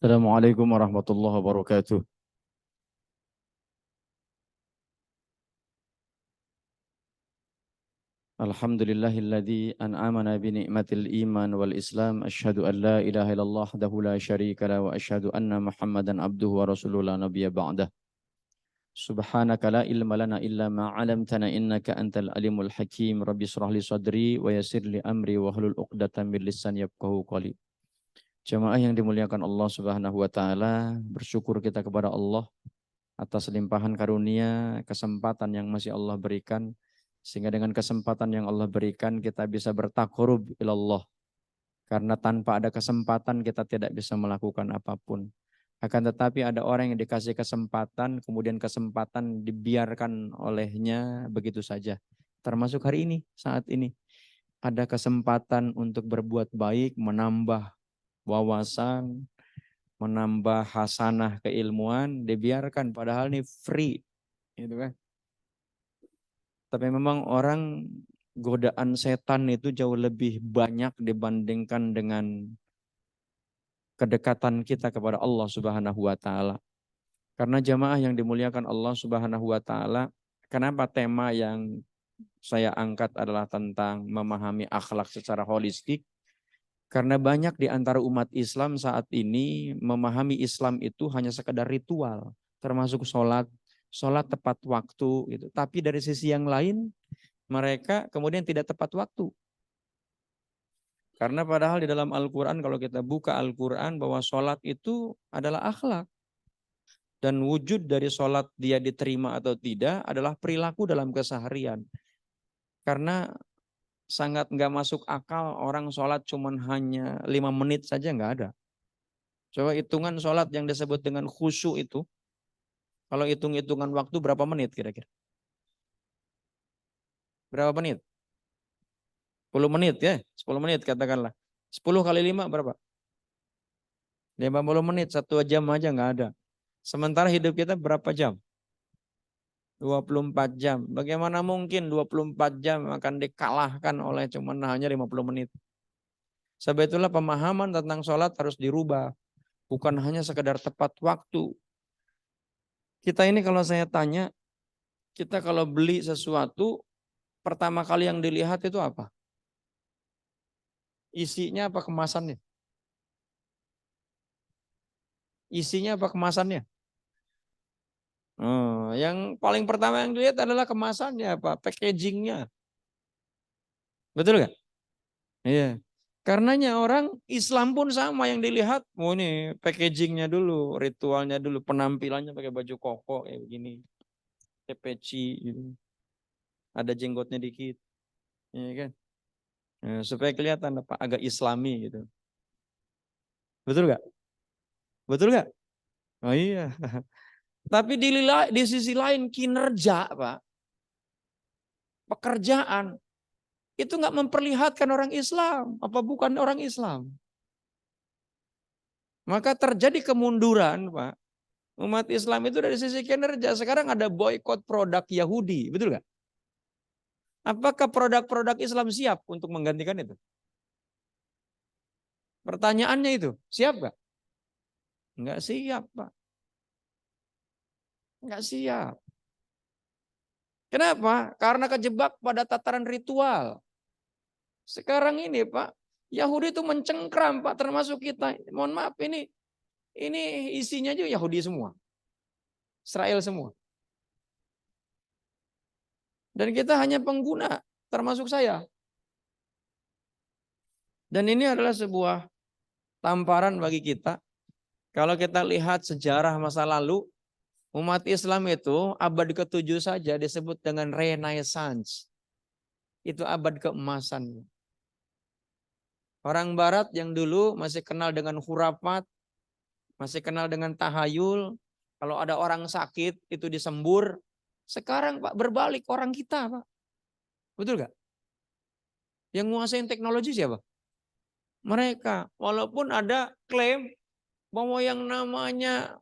Assalamualaikum warahmatullahi wabarakatuh. Alhamdulillahilladzi an'amana bi ni'matil iman wal islam. Asyhadu an la ilaha illallah wahdahu la syarika la wa asyhadu anna Muhammadan abduhu wa rasuluhu la nabiyya ba'dah. Subhanaka la ilma lana illa ma 'allamtana innaka antal alimul hakim. Rabbi shrah li sadri wa yassir li amri wa hlul 'uqdatam min lisani yafqahu qawli. Jamaah yang dimuliakan Allah Subhanahu wa taala, bersyukur kita kepada Allah atas limpahan karunia, kesempatan yang masih Allah berikan, sehingga dengan kesempatan yang Allah berikan kita bisa bertakarub ilallah. Karena tanpa ada kesempatan kita tidak bisa melakukan apapun. Akan tetapi ada orang yang dikasih kesempatan, kemudian kesempatan dibiarkan olehnya begitu saja. Termasuk hari ini, saat ini. Ada kesempatan untuk berbuat baik, menambah wawasan, menambah hasanah keilmuan, dibiarkan padahal ini free, gitu kan. Tapi memang orang, godaan setan itu jauh lebih banyak dibandingkan dengan kedekatan kita kepada Allah Subhanahu wa taala. Karena jamaah yang dimuliakan Allah Subhanahu wa taala, kenapa tema yang saya angkat adalah tentang memahami akhlak secara holistik? Karena banyak di antara umat Islam saat ini memahami Islam itu hanya sekedar ritual, termasuk sholat, sholat tepat waktu gitu. Tapi dari sisi yang lain mereka kemudian tidak tepat waktu. Karena padahal di dalam Al-Quran, kalau kita buka Al-Quran, bahwa sholat itu adalah akhlak. Dan wujud dari sholat dia diterima atau tidak adalah perilaku dalam keseharian. Karena sangat nggak masuk akal orang sholat cuman hanya 5 menit saja, nggak ada. Coba hitungan sholat yang disebut dengan khusyuk itu, kalau hitung-hitungan waktu berapa menit kira-kira? Berapa menit? 10 menit ya, 10 menit katakanlah. 10 kali 5 berapa? 50 menit, 1 jam aja nggak ada. Sementara hidup kita berapa jam? 24 jam. Bagaimana mungkin 24 jam akan dikalahkan oleh cuma hanya 50 menit? Sebab itulah pemahaman tentang sholat harus dirubah. Bukan hanya sekedar tepat waktu. Kita ini kalau saya tanya, kita kalau beli sesuatu, pertama kali yang dilihat itu apa? Isinya apa kemasannya? Isinya apa kemasannya? Yang paling pertama yang dilihat adalah kemasannya apa? Packagingnya. Betul nggak? Iya. Karenanya orang Islam pun sama yang dilihat. Oh ini packagingnya dulu, ritualnya dulu, penampilannya pakai baju koko kayak begini, peci gitu. Ada jenggotnya dikit, ya kan? Supaya kelihatan apa agak Islami gitu. Betul nggak? Betul nggak? Oh iya. Tapi di sisi lain kinerja, Pak, pekerjaan itu nggak memperlihatkan orang Islam, apa bukan orang Islam. Maka terjadi kemunduran, Pak. Umat Islam itu dari sisi kinerja. Sekarang ada boykot produk Yahudi, betul nggak? Apakah produk-produk Islam siap untuk menggantikan itu? Pertanyaannya itu, siap nggak? Nggak siap, Pak. Nggak siap. Kenapa? Karena kejebak pada tataran ritual. Sekarang ini, Pak, Yahudi itu mencengkram, Pak, termasuk kita. Mohon maaf, ini isinya juga Yahudi semua. Israel semua. Dan kita hanya pengguna, termasuk saya. Dan ini adalah sebuah tamparan bagi kita. Kalau kita lihat sejarah masa lalu, umat Islam itu abad ke-7 saja disebut dengan Renaissance. Itu abad keemasan. Orang Barat yang dulu masih kenal dengan khurafat, masih kenal dengan tahayul. Kalau ada orang sakit itu disembur. Sekarang Pak berbalik orang kita, Pak. Betul gak? Yang nguasain teknologi siapa? Mereka. Walaupun ada klaim bahwa yang namanya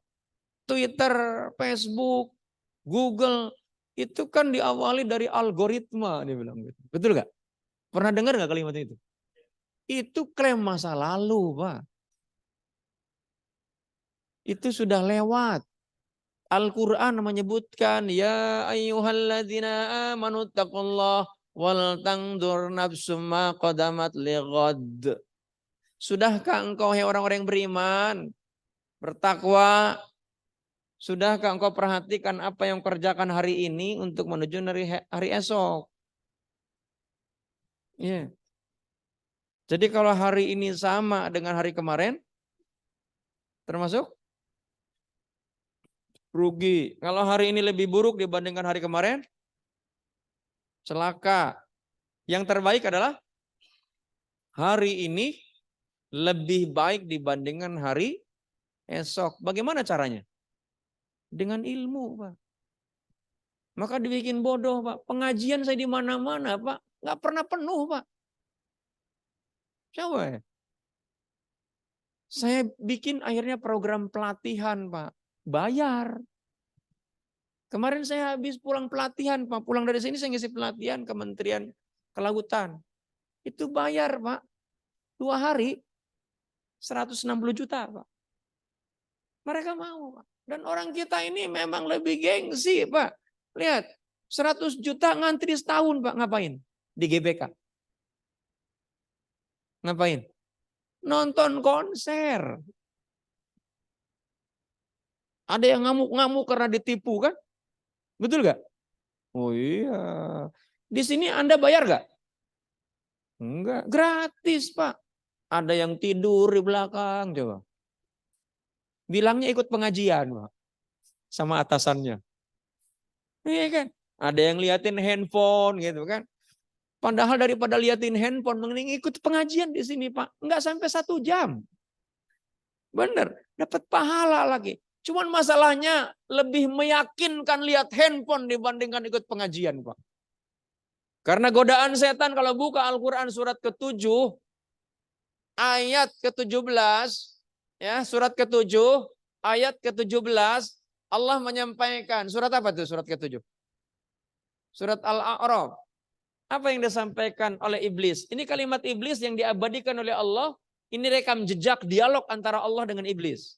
Twitter, Facebook, Google itu kan diawali dari algoritma, dia bilang gitu. Betul gak? Pernah dengar gak kalimat itu? Itu klaim masa lalu, Pak. Itu sudah lewat. Al-Quran menyebutkan, ya ayyuhalladzina amanu taqullah wal tangdur nafsum ma qadamat lighad. Sudahkah engkau, hai orang-orang yang beriman, bertakwa? Sudahkah engkau perhatikan apa yang kerjakan hari ini untuk menuju hari esok? Ya. Jadi kalau hari ini sama dengan hari kemarin, termasuk rugi. Kalau hari ini lebih buruk dibandingkan hari kemarin, celaka. Yang terbaik adalah hari ini lebih baik dibandingkan hari esok. Bagaimana caranya? Dengan ilmu, Pak. Maka dibikin bodoh, Pak. Pengajian saya di mana-mana, Pak. Nggak pernah penuh, Pak. Coba ya. Saya bikin akhirnya program pelatihan, Pak. Bayar. Kemarin saya habis pulang pelatihan, Pak. Pulang dari sini saya ngisi pelatihan Kementerian Kelautan. Itu bayar, Pak. 2 hari 160 juta, Pak. Mereka mau, Pak. Dan orang kita ini memang lebih gengsi, Pak. Lihat, 100 juta ngantri setahun, Pak. Ngapain? Di GBK. Ngapain? Nonton konser. Ada yang ngamuk-ngamuk karena ditipu kan? Betul gak? Oh iya. Di sini Anda bayar gak? Enggak. Gratis, Pak. Ada yang tidur di belakang, coba. Bilangnya ikut pengajian, Pak. Sama atasannya. Iya kan? Ada yang liatin handphone gitu kan. Padahal daripada liatin handphone, mending ikut pengajian di sini, Pak. Enggak sampai 1 jam. Bener, dapat pahala lagi. Cuman masalahnya lebih meyakinkan lihat handphone dibandingkan ikut pengajian, Pak. Karena godaan setan kalau buka Al-Quran surat ke-7, ayat ke-17, ya, surat ke-7, ayat ke-17, Allah menyampaikan, surat apa tuh surat ke-7? Surat Al-A'raf. Apa yang disampaikan oleh iblis? Ini kalimat iblis yang diabadikan oleh Allah. Ini rekam jejak dialog antara Allah dengan iblis.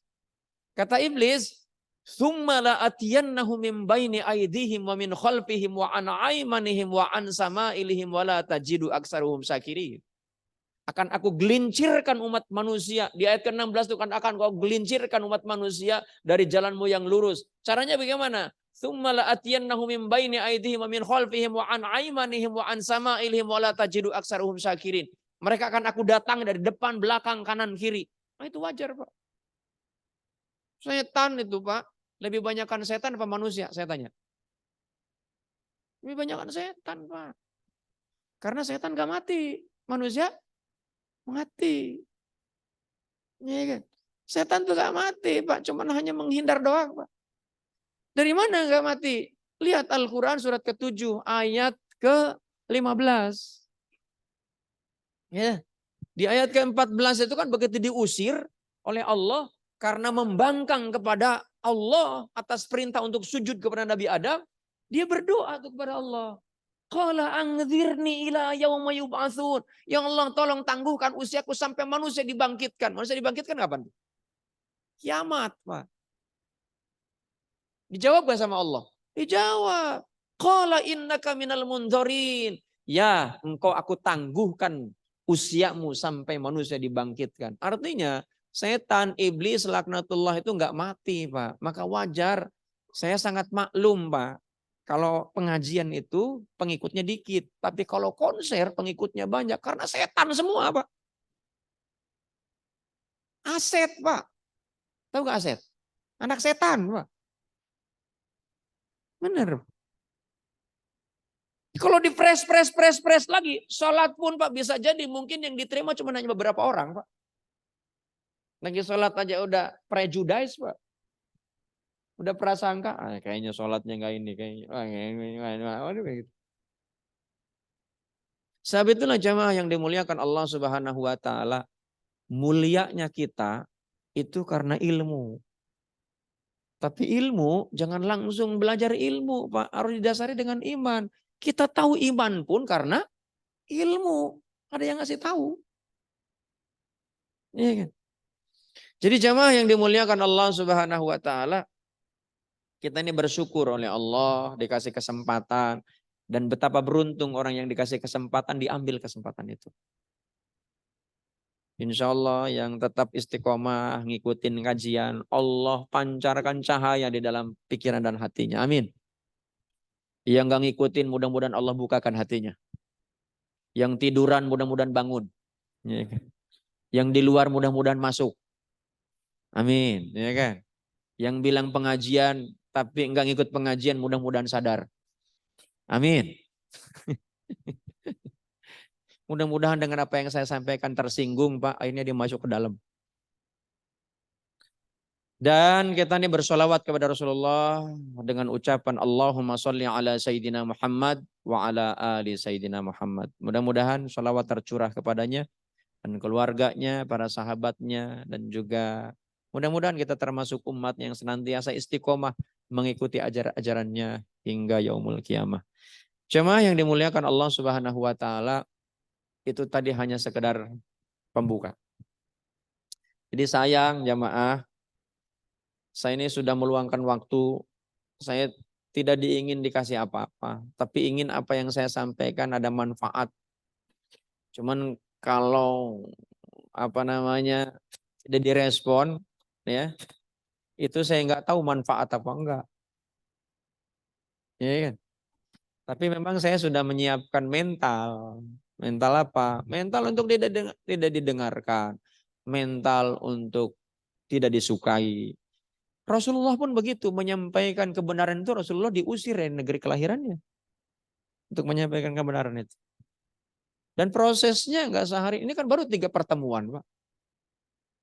Kata iblis, "Tsumma la'atiyannahum min baini aydihim wa min khalfihim wa an aymanihim wa an sama'ilihim wa la tajidu aksaruhum syakirin." Akan aku gelincirkan umat manusia. Di ayat ke-16 itu akan kau gelincirkan umat manusia dari jalanmu yang lurus. Caranya bagaimana? Tsumma la'atiyannahum min baini aydihim wa min khalfihim wa an aymanihim wa an sama'ilihim wa la tajidu aksaruhum syakirin. Mereka akan aku datang dari depan, belakang, kanan, kiri. Nah, itu wajar, Pak. Setan itu, Pak. Lebih banyakkan setan apa manusia? Saya tanya. Lebih banyakkan setan, Pak. Karena setan gak mati. Manusia mati. Ya kan? Setan tuh gak mati, Pak. Cuman hanya menghindar doang, Pak. Dari mana gak mati? Lihat Al-Quran surat ke-7 ayat ke-15. Ya. Di ayat ke-14 itu kan begitu diusir oleh Allah karena membangkang kepada Allah atas perintah untuk sujud kepada Nabi Adam, dia berdoa kepada Allah. Qala anzirni ila yauma yub'atsun. Ya Allah, tolong tangguhkan usiaku sampai manusia dibangkitkan. Manusia dibangkitkan kapan? Kiamat, Pak. Dijawab gak sama Allah? Dijawab. Qala innaka minal munzarin. Ya, engkau aku tangguhkan usiamu sampai manusia dibangkitkan. Artinya setan, iblis, laknatullah itu enggak mati, Pak. Maka wajar. Saya sangat maklum, Pak. Kalau pengajian itu pengikutnya dikit. Tapi kalau konser pengikutnya banyak. Karena setan semua, Pak. Aset, Pak. Tahu gak aset? Anak setan, Pak. Benar. Kalau di press lagi, sholat pun Pak bisa jadi mungkin yang diterima cuma hanya beberapa orang, Pak. Lagi sholat aja udah prejudice, Pak. Udah prasangka, kayaknya sholatnya nggak ini, kayaknya. Waduh, kayak gitu. Sebab itulah jamaah yang dimuliakan Allah Subhanahu wa taala. Mulianya kita itu karena ilmu. Tapi ilmu jangan langsung belajar ilmu, Pak. Harus didasari dengan iman. Kita tahu iman pun karena ilmu. Ada yang ngasih tahu. Iya kan? Jadi jamaah yang dimuliakan Allah Subhanahu wa taala, kita ini bersyukur oleh Allah dikasih kesempatan, dan betapa beruntung orang yang dikasih kesempatan diambil kesempatan itu. Insya Allah yang tetap istiqomah ngikutin kajian, Allah pancarkan cahaya di dalam pikiran dan hatinya. Amin. Yang nggak ngikutin mudah-mudahan Allah bukakan hatinya. Yang tiduran mudah-mudahan bangun. Ya kan? Yang di luar mudah-mudahan masuk. Amin. Ya kan? Yang bilang pengajian tapi nggak ngikut pengajian mudah-mudahan sadar. Amin. Mudah-mudahan dengan apa yang saya sampaikan tersinggung, Pak. Akhirnya dia masuk ke dalam. Dan kita ini bersolawat kepada Rasulullah dengan ucapan Allahumma sholli ala Sayyidina Muhammad wa ala ali Sayyidina Muhammad. Mudah-mudahan sholawat tercurah kepadanya dan keluarganya, para sahabatnya, dan juga mudah-mudahan kita termasuk umat yang senantiasa istiqomah mengikuti ajarannya hingga yaumul kiamah. Jemaah yang dimuliakan Allah Subhanahu wa taala, itu tadi hanya sekedar pembuka. Jadi sayang jemaah, saya ini sudah meluangkan waktu, saya tidak diingin dikasih apa-apa, tapi ingin apa yang saya sampaikan ada manfaat. Cuman kalau tidak direspon, ya itu saya nggak tahu manfaat apa enggak. Ya kan? Tapi memang saya sudah menyiapkan mental. Mental apa? Mental untuk tidak didengarkan. Mental untuk tidak disukai. Rasulullah pun begitu, menyampaikan kebenaran itu Rasulullah diusir dari negeri kelahirannya untuk menyampaikan kebenaran itu. Dan prosesnya nggak sehari, ini kan baru 3 pertemuan, Pak.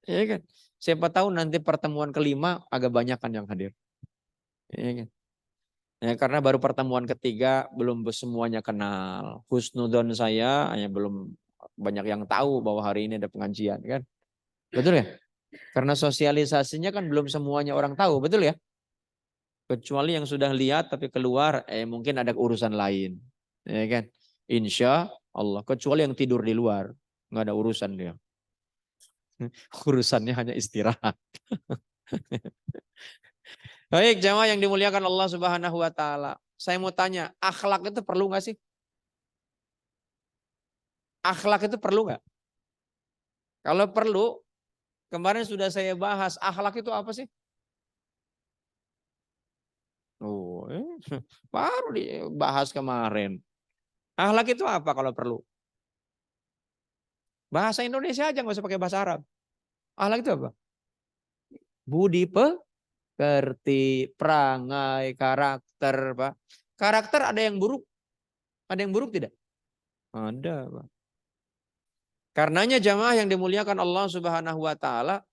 Ya kan? Siapa tahu nanti pertemuan kelima agak banyak kan yang hadir. Ya kan? Ya, karena baru pertemuan ketiga belum semuanya kenal. Husnudon saya hanya belum banyak yang tahu bahwa hari ini ada pengajian kan. Betul ya? Karena sosialisasinya kan belum semuanya orang tahu, betul ya? Kecuali yang sudah lihat tapi keluar, mungkin ada urusan lain. Ya kan? Insya Allah. Kecuali yang tidur di luar. Nggak ada urusan dia. Urusannya hanya istirahat. Baik, jamaah yang dimuliakan Allah Subhanahu wa taala. Saya mau tanya, akhlak itu perlu nggak sih? Akhlak itu perlu nggak? Kalau perlu, kemarin sudah saya bahas, akhlak itu apa sih? Oh, baru dibahas kemarin. Akhlak itu apa kalau perlu? Bahasa Indonesia aja nggak usah pakai bahasa Arab. Akhlak itu apa? Budi pekerti, perangai, karakter, Pak. Karakter ada yang buruk, ada yang buruk tidak? Ada, Pak. Karenanya jamaah yang dimuliakan Allah Subhanahu wa taala,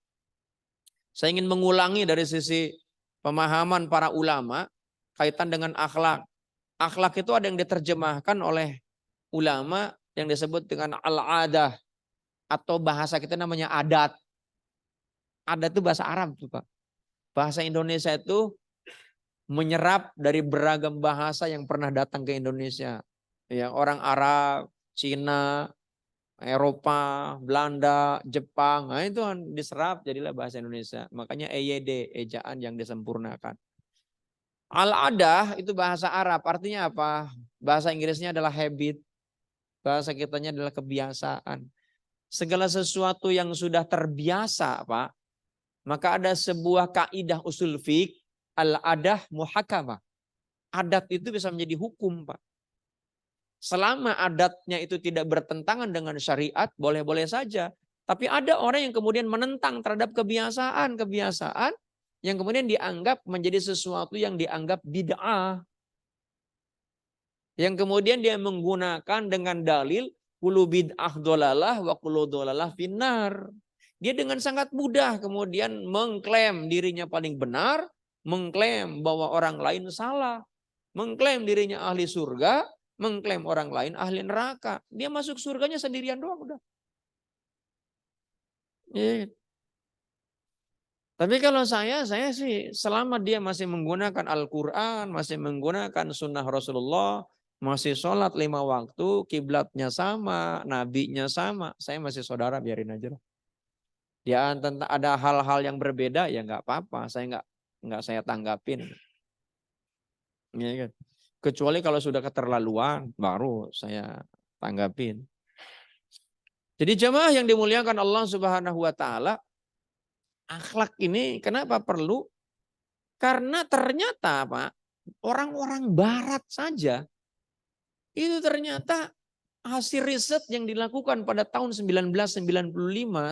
saya ingin mengulangi dari sisi pemahaman para ulama kaitan dengan akhlak. Akhlak itu ada yang diterjemahkan oleh ulama yang disebut dengan al-adah atau bahasa kita namanya adat. Adat itu bahasa Arab tuh, Pak. Bahasa Indonesia itu menyerap dari beragam bahasa yang pernah datang ke Indonesia. Ya, orang Arab, Cina, Eropa, Belanda, Jepang, nah itu kan diserap jadilah bahasa Indonesia. Makanya EYD, ejaan yang disempurnakan. Al-adah itu bahasa Arab, artinya apa? Bahasa Inggrisnya adalah habit, bahasa kitanya adalah kebiasaan. Segala sesuatu yang sudah terbiasa, Pak, maka ada sebuah kaidah usul fiqh, al-adah muhakamah. Adat itu bisa menjadi hukum, Pak. Selama adatnya itu tidak bertentangan dengan syariat, boleh-boleh saja. Tapi ada orang yang kemudian menentang terhadap kebiasaan-kebiasaan yang kemudian dianggap menjadi sesuatu yang dianggap bid'ah. Yang kemudian dia menggunakan dengan dalil kullu bid'ah dolalah wa kullu dolalah finnar. Dia dengan sangat mudah kemudian mengklaim dirinya paling benar, mengklaim bahwa orang lain salah, mengklaim dirinya ahli surga, mengklaim orang lain ahli neraka. Dia masuk surganya sendirian doang udah. Yeah. Tapi kalau saya sih selama dia masih menggunakan Al-Quran, masih menggunakan sunnah Rasulullah, masih sholat 5 waktu, kiblatnya sama, nabinya sama, saya masih saudara, biarin aja lah. Dia tentang ada hal-hal yang berbeda ya nggak apa-apa, nggak saya tanggapin. Ya kan? Kecuali kalau sudah keterlaluan baru saya tanggapin. Jadi jemaah yang dimuliakan Allah Subhanahu wa taala, akhlak ini kenapa perlu? Karena ternyata Pak, orang-orang barat saja itu ternyata hasil riset yang dilakukan pada tahun 1995,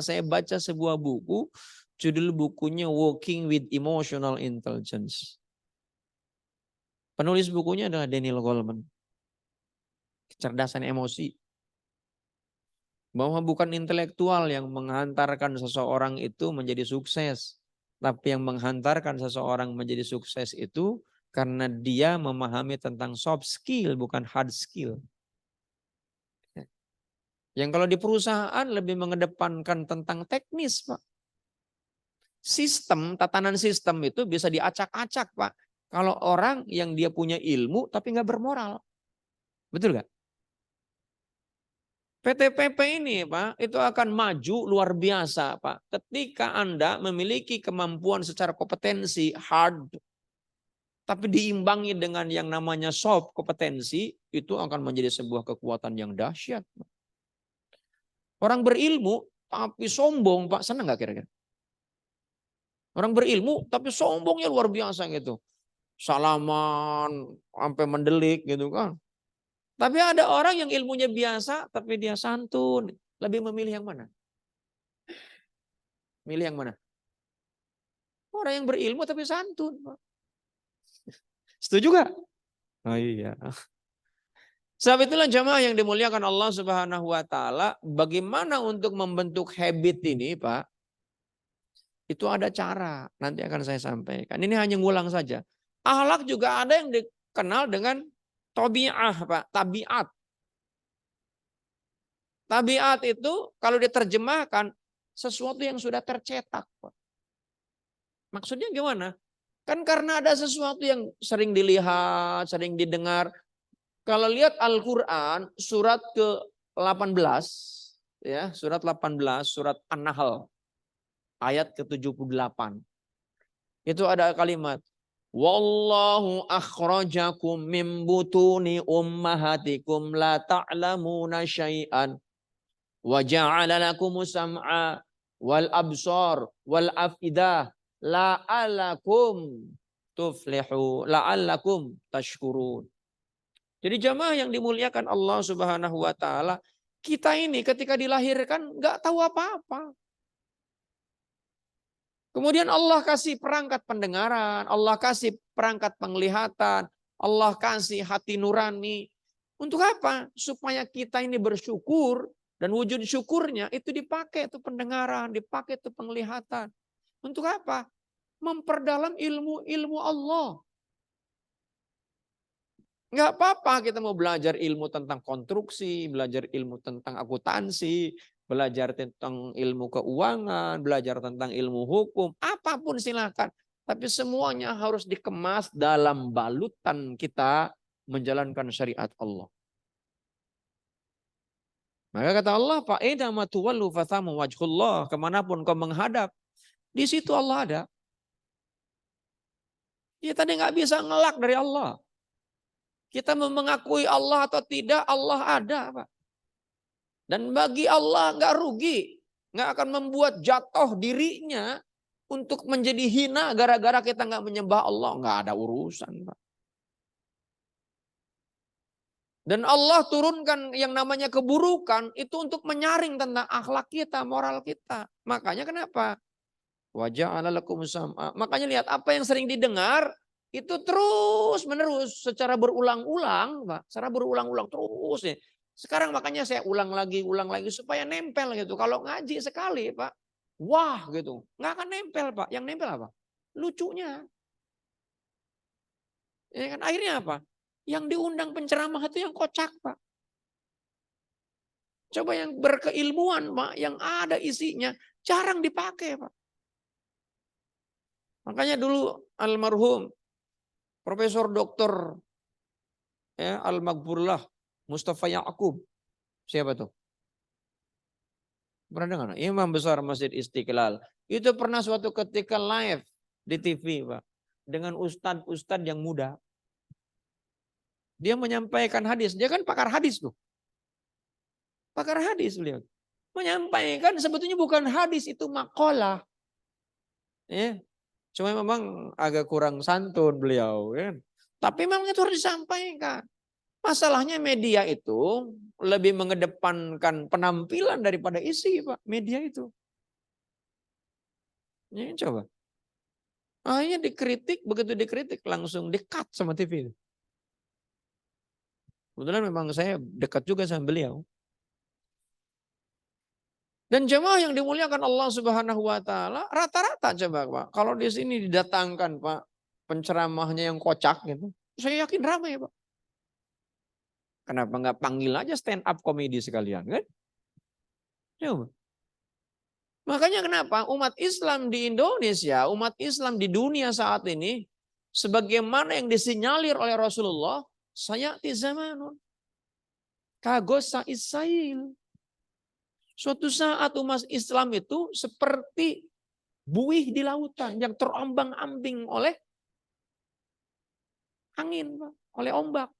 saya baca sebuah buku, judul bukunya Working with Emotional Intelligence. Penulis bukunya adalah Daniel Goleman. Kecerdasan emosi. Bahwa bukan intelektual yang menghantarkan seseorang itu menjadi sukses. Tapi yang menghantarkan seseorang menjadi sukses itu karena dia memahami tentang soft skill bukan hard skill. Yang kalau di perusahaan lebih mengedepankan tentang teknis, Pak. Sistem, tatanan sistem itu bisa diacak-acak, Pak. Kalau orang yang dia punya ilmu tapi nggak bermoral. Betul nggak? PTPP ini Pak, itu akan maju luar biasa Pak. Ketika Anda memiliki kemampuan secara kompetensi hard, tapi diimbangi dengan yang namanya soft kompetensi, itu akan menjadi sebuah kekuatan yang dahsyat. Orang berilmu tapi sombong Pak, senang nggak kira-kira? Orang berilmu tapi sombongnya luar biasa gitu. Salaman sampai mendelik gitu kan. Tapi ada orang yang ilmunya biasa tapi dia santun. Lebih memilih yang mana? Milih yang mana? Orang yang berilmu tapi santun. Setuju gak? Oh iya. Sebab itulah jamaah yang dimuliakan Allah Subhanahu wa taala, bagaimana untuk membentuk habit ini, Pak? Itu ada cara, nanti akan saya sampaikan. Ini hanya ngulang saja. Akhlak juga ada yang dikenal dengan tabi'ah, Pak, tabiat. Tabiat itu kalau diterjemahkan sesuatu yang sudah tercetak, Pak. Maksudnya gimana? Kan karena ada sesuatu yang sering dilihat, sering didengar. Kalau lihat Al-Quran surat ke-18, ya, surat 18, surat An-Nahl, ayat ke-78. Itu ada kalimat, Wallahu akhrajakum min butuni ummahatikum la ta'lamuna syai'an wa ja'ala lakumus sam'a wal absar wal afidah la'allakum tuflihu la'allakum tashkurun. Jadi jamaah yang dimuliakan Allah Subhanahu wa taala, kita ini ketika dilahirkan nggak tahu apa-apa. Kemudian Allah kasih perangkat pendengaran, Allah kasih perangkat penglihatan, Allah kasih hati nurani. Untuk apa? Supaya kita ini bersyukur dan wujud syukurnya itu dipakai itu pendengaran, dipakai itu penglihatan. Untuk apa? Memperdalam ilmu-ilmu Allah. Nggak apa-apa kita mau belajar ilmu tentang konstruksi, belajar ilmu tentang akuntansi, belajar tentang ilmu keuangan, belajar tentang ilmu hukum, apapun silakan. Tapi semuanya harus dikemas dalam balutan kita menjalankan syariat Allah. Maka kata Allah, fa'idha matuwallu fathamu wajhullah, kemanapun kau menghadap, di situ Allah ada. Kita tadi nggak bisa ngelak dari Allah. Kita mengakui Allah atau tidak, Allah ada, Pak. Dan bagi Allah nggak rugi, nggak akan membuat jatuh dirinya untuk menjadi hina gara-gara kita nggak menyembah Allah, nggak ada urusan, Pak. Dan Allah turunkan yang namanya keburukan itu untuk menyaring tentang akhlak kita, moral kita. Makanya kenapa? Waja'ala lakum sam'a. Makanya lihat apa yang sering didengar itu terus menerus secara berulang-ulang, Pak. Secara berulang-ulang terus ya. Sekarang makanya saya ulang lagi supaya nempel gitu. Kalau ngaji sekali, Pak, wah gitu. Nggak akan nempel, Pak. Yang nempel apa? Lucunya. Ya kan akhirnya apa? Yang diundang penceramah itu yang kocak, Pak. Coba yang berkeilmuan, Pak, yang ada isinya jarang dipakai, Pak. Makanya dulu almarhum Profesor Doktor ya, Al-Maghfurlah Mustafa Ya'qub. Siapa tuh? Pernah dengar? Imam besar Masjid Istiqlal. Itu pernah suatu ketika live di TV, Pak. Dengan ustadz-ustadz yang muda. Dia menyampaikan hadis. Dia kan pakar hadis tuh. Pakar hadis beliau. Menyampaikan sebetulnya bukan hadis, itu makalah. Ya. Cuma memang agak kurang santun beliau. Kan? Tapi memang itu harus disampaikan. Masalahnya media itu lebih mengedepankan penampilan daripada isi, Pak. Media itu. Ya, coba. Akhirnya dikritik, begitu dikritik langsung di-cut sama TV. Kebetulan memang saya dekat juga sama beliau. Dan jemaah yang dimuliakan Allah Subhanahu wa taala, rata-rata coba Pak, kalau di sini didatangkan Pak penceramahnya yang kocak gitu, saya yakin ramai Pak. Kenapa nggak panggil aja stand up komedi sekalian kan? Coba. Makanya kenapa umat Islam di Indonesia, umat Islam di dunia saat ini, sebagaimana yang disinyalir oleh Rasulullah, sayati zamanun kagosa isail. Suatu saat umat Islam itu seperti buih di lautan yang terombang-ambing oleh angin, oleh ombak.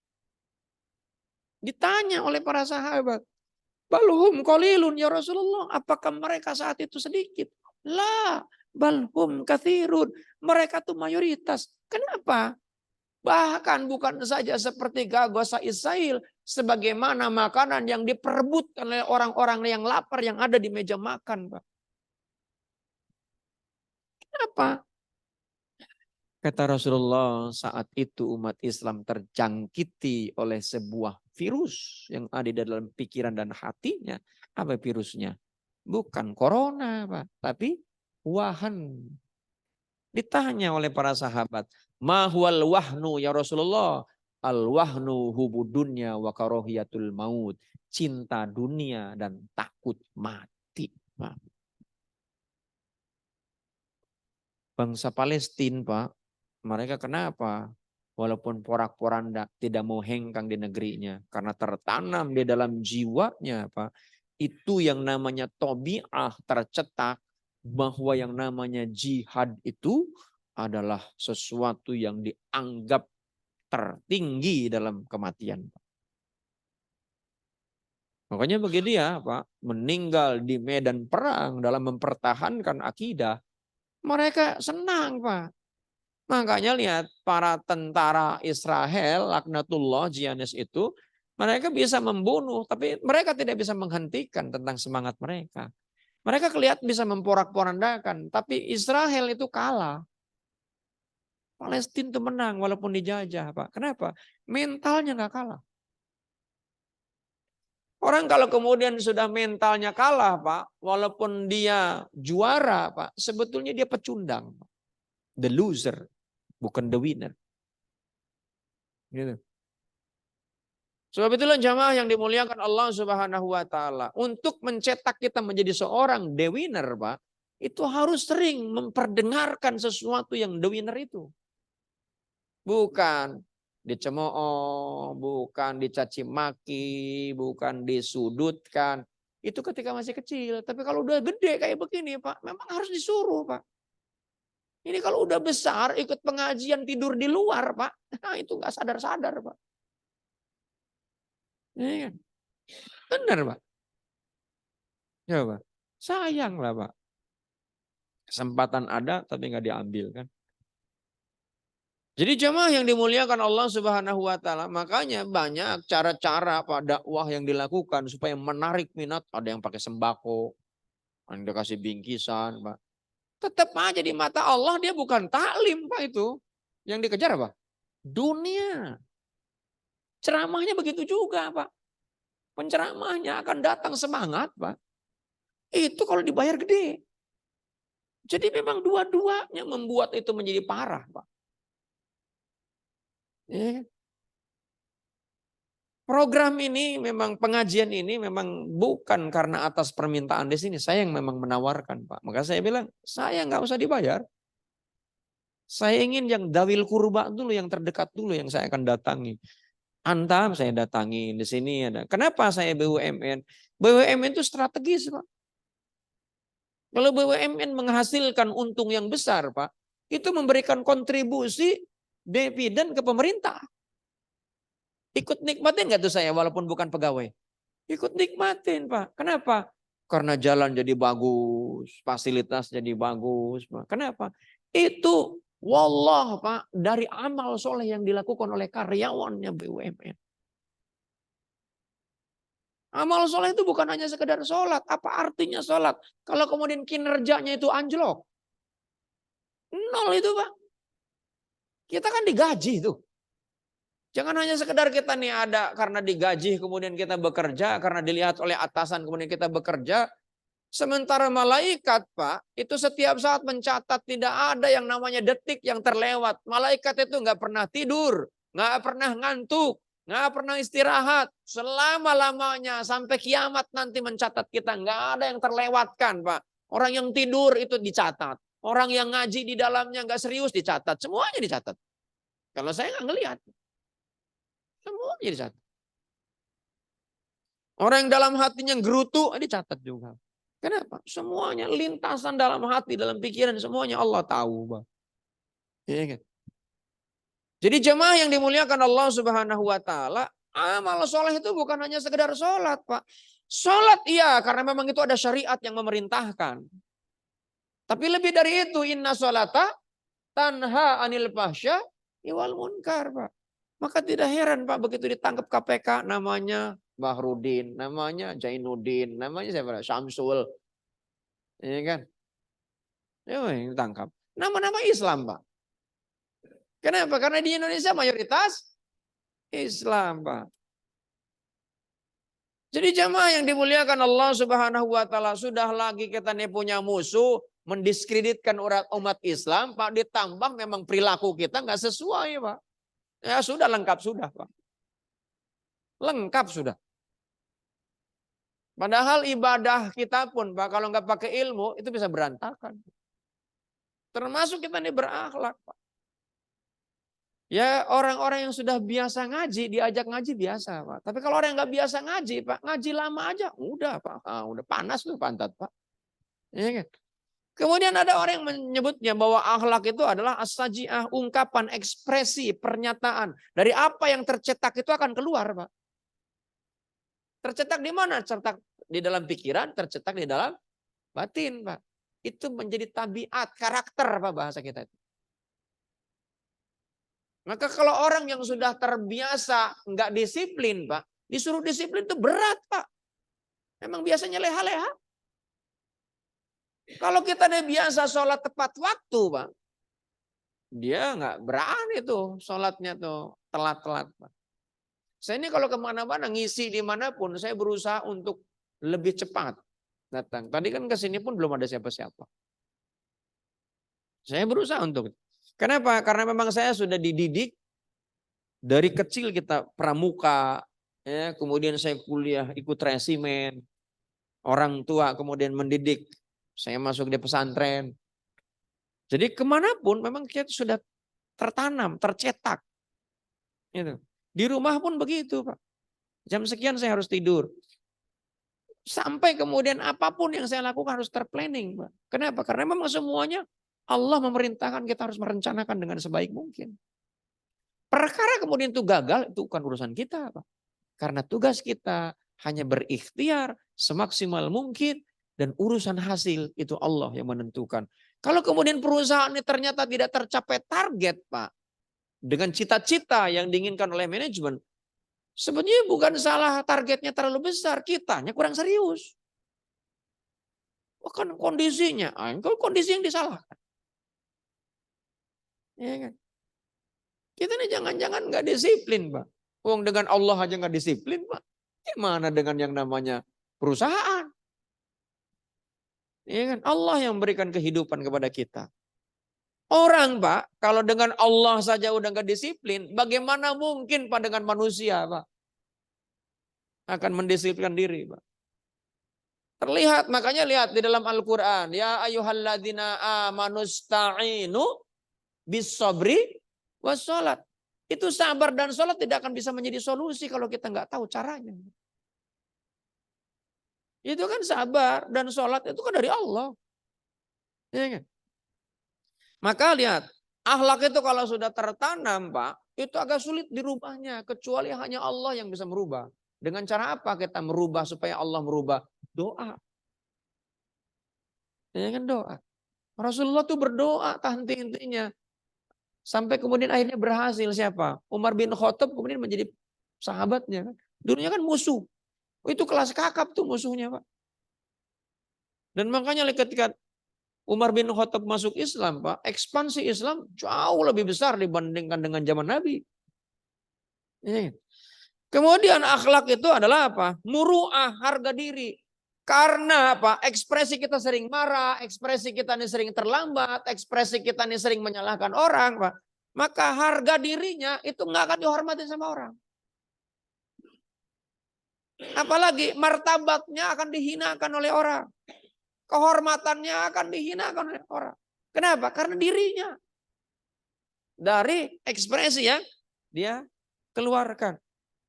Ditanya oleh para sahabat, balhum qalilun ya Rasulullah, apakah mereka saat itu sedikit? La, balhum katsirun. Mereka tuh mayoritas. Kenapa? Bahkan bukan saja seperti gagosa isail, sebagaimana makanan yang diperebutkan oleh orang-orang yang lapar yang ada di meja makan, Pak. Kenapa? Kata Rasulullah, saat itu umat Islam terjangkiti oleh sebuah virus yang ada di dalam pikiran dan hatinya. Apa virusnya? Bukan corona, Pak, tapi wahan. Ditanya oleh para sahabat, ma huwal wahnu ya Rasulullah? Al wahnu hubudunya wa karohiyatul maut. Cinta dunia dan takut mati. Pak. Bangsa Palestina, Pak, mereka kenapa? Walaupun porak-poranda tidak mau hengkang di negerinya. Karena tertanam di dalam jiwanya, Pak. Itu yang namanya tobi'ah tercetak. Bahwa yang namanya jihad itu adalah sesuatu yang dianggap tertinggi dalam kematian. Makanya begitu ya, Pak. Meninggal di medan perang dalam mempertahankan akidah. Mereka senang, Pak. Makanya lihat para tentara Israel, laknatullah, Zionis itu, mereka bisa membunuh, tapi mereka tidak bisa menghentikan tentang semangat mereka. Mereka kelihatan bisa memporak-porandakan, tapi Israel itu kalah. Palestina itu menang walaupun dijajah, Pak. Kenapa? Mentalnya nggak kalah. Orang kalau kemudian sudah mentalnya kalah, Pak, walaupun dia juara, Pak, sebetulnya dia pecundang. The loser. Bukan the winner. Gitu. Sebab itulah jamaah yang dimuliakan Allah Subhanahu wa taala. Untuk mencetak kita menjadi seorang the winner, Pak, itu harus sering memperdengarkan sesuatu yang the winner itu. Bukan dicemooh, bukan dicaci maki, bukan disudutkan. Itu ketika masih kecil. Tapi kalau udah gede kayak begini, Pak, memang harus disuruh, Pak. Ini kalau udah besar ikut pengajian tidur di luar, Pak. Nah, itu nggak sadar-sadar, Pak. Iya kan? Benar, Pak. Coba. Sayang lah, Pak. Kesempatan ada tapi nggak diambil kan. Jadi jemaah yang dimuliakan Allah Subhanahu wa taala, makanya banyak cara-cara Pak dakwah yang dilakukan supaya menarik minat. Ada yang pakai sembako, ada yang dikasih bingkisan, Pak. Tetap aja di mata Allah dia bukan taklim, Pak, itu. Yang dikejar apa? Dunia. Ceramahnya begitu juga, Pak. Penceramahnya akan datang semangat, Pak. Itu kalau dibayar gede. Jadi memang dua-duanya membuat itu menjadi parah, Pak. Ya. Program ini memang pengajian ini memang bukan karena atas permintaan di sini. Saya yang memang menawarkan, Pak. Maka saya bilang, saya nggak usah dibayar. Saya ingin yang dawil kurba dulu, yang terdekat dulu yang saya akan datangi. Antam saya datangi di sini ada. Kenapa saya BUMN? BUMN itu strategis, Pak. Kalau BUMN menghasilkan untung yang besar, Pak, itu memberikan kontribusi dividen ke pemerintah. Ikut nikmatin nggak tuh saya walaupun bukan pegawai? Ikut nikmatin, Pak. Kenapa? Karena jalan jadi bagus, fasilitas jadi bagus, Pak. Kenapa? Itu wallah, Pak, dari amal soleh yang dilakukan oleh karyawannya BUMN. Amal soleh itu bukan hanya sekedar sholat. Apa artinya sholat? Kalau kemudian kinerjanya itu anjlok. Nol itu, Pak. Kita kan digaji tuh. Jangan hanya sekedar kita nih ada karena digaji kemudian kita bekerja. Karena dilihat oleh atasan kemudian kita bekerja. Sementara malaikat, Pak, itu setiap saat mencatat tidak ada yang namanya detik yang terlewat. Malaikat itu nggak pernah tidur. Nggak pernah ngantuk. Nggak pernah istirahat. Selama-lamanya sampai kiamat nanti mencatat kita. Nggak ada yang terlewatkan, Pak. Orang yang tidur itu dicatat. Orang yang ngaji di dalamnya nggak serius dicatat. Semuanya dicatat. Kalau saya nggak ngelihat. Semuanya dicatat. Orang yang dalam hatinya gerutu dicatat juga. Kenapa? Semuanya lintasan dalam hati, dalam pikiran semuanya Allah tahu, Pak. Ya, kan? Jadi jemaah yang dimuliakan Allah Subhanahu wa taala, amal soleh itu bukan hanya sekedar sholat, Pak. Sholat iya, karena memang itu ada syariat yang memerintahkan. Tapi lebih dari itu, inna sholata tanha anil fahsya wal munkar, Pak. Maka tidak heran, Pak, begitu ditangkap KPK namanya Bahrudin, namanya Jainuddin, namanya siapa? Syamsul. Iya kan? Ya, yang ditangkap. Nama-nama Islam, Pak. Kenapa? Karena di Indonesia mayoritas Islam, Pak. Jadi jamaah yang dimuliakan Allah Subhanahu wa taala, sudah lagi kita nih punya musuh mendiskreditkan umat Islam, Pak, ditambah memang perilaku kita nggak sesuai, Pak. Ya sudah lengkap sudah, Pak. Lengkap sudah. Padahal ibadah kita pun, Pak, kalau nggak pakai ilmu itu bisa berantakan. Termasuk kita nih berakhlak, Pak. Ya orang-orang yang sudah biasa ngaji, diajak ngaji biasa, Pak. Tapi kalau orang yang nggak biasa ngaji, Pak, ngaji lama aja, udah, Pak. Udah panas tuh pantat, Pak. Ya kan? Kemudian ada orang yang menyebutnya bahwa akhlak itu adalah as-saji'ah, ungkapan, ekspresi, pernyataan. Dari apa yang tercetak itu akan keluar, Pak. Tercetak di mana? Tercetak di dalam pikiran, tercetak di dalam batin, Pak. Itu menjadi tabiat, karakter, Pak, bahasa kita itu. Maka kalau orang yang sudah terbiasa nggak disiplin, Pak, disuruh disiplin itu berat, Pak. Memang biasanya leha-leha. Kalau kita udah biasa sholat tepat waktu, Pak, dia nggak berani tuh sholatnya tuh telat-telat, Pak. Saya ini kalau kemana-mana ngisi dimanapun, saya berusaha untuk lebih cepat datang. Tadi kan kesini pun belum ada siapa-siapa. Saya berusaha untuk. Kenapa? Karena memang saya sudah dididik dari kecil kita pramuka, ya, kemudian saya kuliah ikut resimen, orang tua kemudian mendidik, saya masuk di pesantren. Jadi kemanapun memang kita sudah tertanam, tercetak. Gitu. Di rumah pun begitu, Pak. Jam sekian saya harus tidur. Sampai kemudian apapun yang saya lakukan harus terplanning, Pak. Kenapa? Karena memang semuanya Allah memerintahkan kita harus merencanakan dengan sebaik mungkin. Perkara kemudian itu gagal, itu bukan urusan kita, Pak. Karena tugas kita hanya berikhtiar semaksimal mungkin dan urusan hasil itu Allah yang menentukan. Kalau kemudian perusahaan ini ternyata tidak tercapai target, Pak, dengan cita-cita yang diinginkan oleh manajemen, sebenarnya bukan salah targetnya terlalu besar, kitanya kurang serius. Bukan kondisinya, kalau kondisi yang disalahkan. Ya kan? Kita ini jangan-jangan nggak disiplin, Pak. Wong dengan Allah aja nggak disiplin, Pak. Gimana dengan yang namanya perusahaan? Ya kan? Allah yang berikan kehidupan kepada kita. Orang, Pak, kalau dengan Allah saja udah nggak disiplin, bagaimana mungkin, Pak, dengan manusia, Pak? Akan mendisiplinkan diri, Pak. Terlihat, makanya lihat di dalam Al-Quran. Ya ayyuhalladzina amanusta'inu bis-sabri was-sholat. Itu sabar dan sholat tidak akan bisa menjadi solusi kalau kita nggak tahu caranya. Itu kan sabar dan sholat itu kan dari Allah. Ya kan? Maka lihat, akhlak itu kalau sudah tertanam, Pak, itu agak sulit dirubahnya. Kecuali hanya Allah yang bisa merubah. Dengan cara apa kita merubah supaya Allah merubah? Doa. Ya kan, doa. Rasulullah tuh berdoa henti-hentinya. Sampai kemudian akhirnya berhasil siapa? Umar bin Khattab kemudian menjadi sahabatnya. Dulunya kan musuh. Itu kelas kakap tuh musuhnya, Pak. Dan makanya ketika Umar bin Khattab masuk Islam, Pak, ekspansi Islam jauh lebih besar dibandingkan dengan zaman Nabi. Kemudian akhlak itu adalah apa? Muru'ah, harga diri. Karena apa? Ekspresi kita sering marah, ekspresi kita ini sering terlambat, ekspresi kita ini sering menyalahkan orang, Pak. Maka harga dirinya itu nggak akan dihormati sama orang. Apalagi martabatnya akan dihinakan oleh orang. Kehormatannya akan dihinakan oleh orang. Kenapa? Karena dirinya. Dari ekspresi yang dia keluarkan.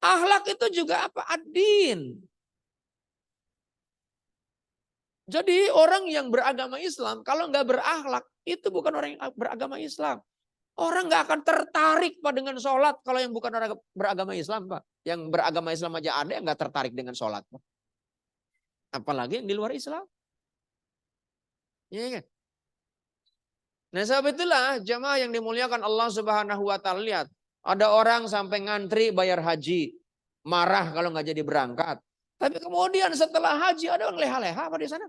Akhlak itu juga apa? Ad-din. Jadi orang yang beragama Islam, kalau nggak berakhlak, itu bukan orang yang beragama Islam. Orang nggak akan tertarik Pak dengan sholat kalau yang bukan orang beragama Islam, Pak. Yang beragama Islam aja ada yang nggak tertarik dengan sholat, Pak. Apalagi yang di luar Islam. Iya kan? Nah, sebab itulah jamaah yang dimuliakan Allah Subhanahu wa taala, lihat, ada orang sampai ngantri bayar haji, marah kalau nggak jadi berangkat. Tapi kemudian setelah haji ada orang leha-leha apa di sana?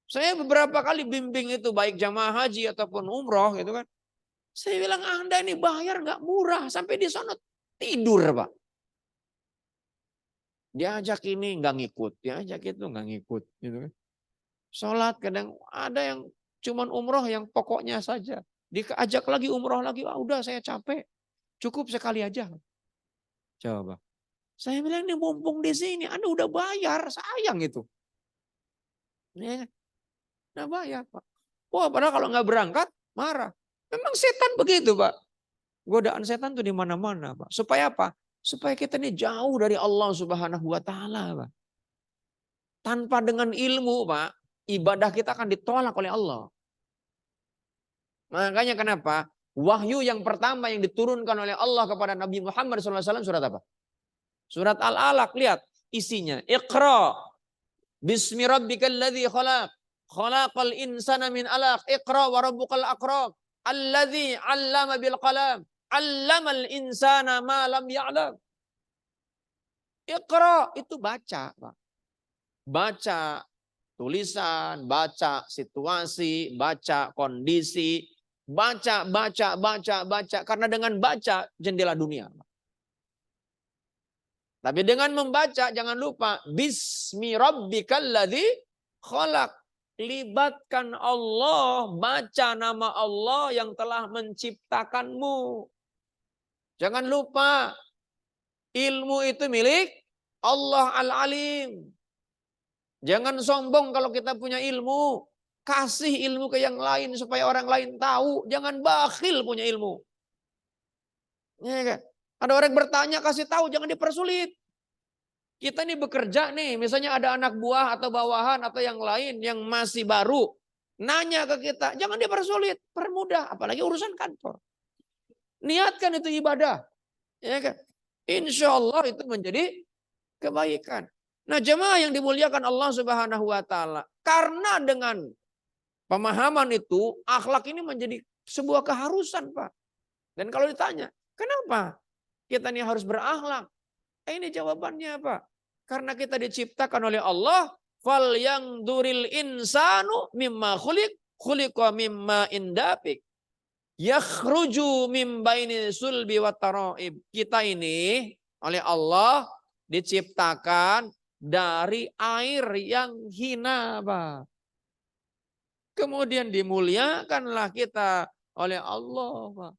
Saya beberapa kali bimbing itu baik jamaah haji ataupun umroh gitu kan. Saya bilang Anda ini bayar nggak murah, sampai di sana tidur, Pak. Diajak ini nggak ngikut, diajak itu nggak ngikut gitu kan. Sholat kadang ada yang cuman umroh yang pokoknya saja. Diajak lagi umroh lagi, udah saya capek. Cukup sekali aja. Coba. Saya bilang ini mumpung di sini, Anda udah bayar, sayang itu. Ya, udah bayar, Pak. Wah, padahal kalau nggak berangkat, marah. Memang setan begitu, Pak. Godaan setan tuh di mana-mana, Pak. Supaya apa? Supaya kita ini jauh dari Allah Subhanahu wa taala, Pak. Tanpa dengan ilmu, Pak, ibadah kita akan ditolak oleh Allah. Makanya kenapa? Wahyu yang pertama yang diturunkan oleh Allah kepada Nabi Muhammad SAW surat apa? Surat Al-Alaq, lihat isinya. Iqra bismi rabbikal ladzi khalaq. Khalaqal insana min alaq. Iqra wa rabbukal akram. Alladzi 'allama bil qalam. 'Allamal insana ma lam ya'lam. Iqra itu baca, Pak. Baca tulisan, baca situasi, baca kondisi, baca. Karena dengan baca jendela dunia. Tapi dengan membaca jangan lupa bismi rabbikal ladzi khalaq. Libatkan Allah, baca nama Allah yang telah menciptakanmu. Jangan lupa ilmu itu milik Allah Al-Alim. Jangan sombong kalau kita punya ilmu. Kasih ilmu ke yang lain supaya orang lain tahu. Jangan bakhil punya ilmu. Ya kan? Ada orang bertanya, kasih tahu, jangan dipersulit. Kita ini bekerja nih, misalnya ada anak buah atau bawahan atau yang lain yang masih baru. Nanya ke kita, jangan dipersulit, permudah. Apalagi urusan kantor. Niatkan itu ibadah. Ya kan? Insya Allah itu menjadi kebaikan. Nah, jemaah yang dimuliakan Allah Subhanahu wa taala, karena dengan pemahaman itu, akhlak ini menjadi sebuah keharusan, Pak. Dan kalau ditanya, kenapa kita ini harus berakhlak? Ini jawabannya, Pak. Karena kita diciptakan oleh Allah, fal yang duril insanu mimma khuliqa mimma indapik. Yakhruju mim baini sulbi wa taraib. Kita ini oleh Allah diciptakan dari air yang hina, Pak. Kemudian dimuliakanlah kita oleh Allah, Pak.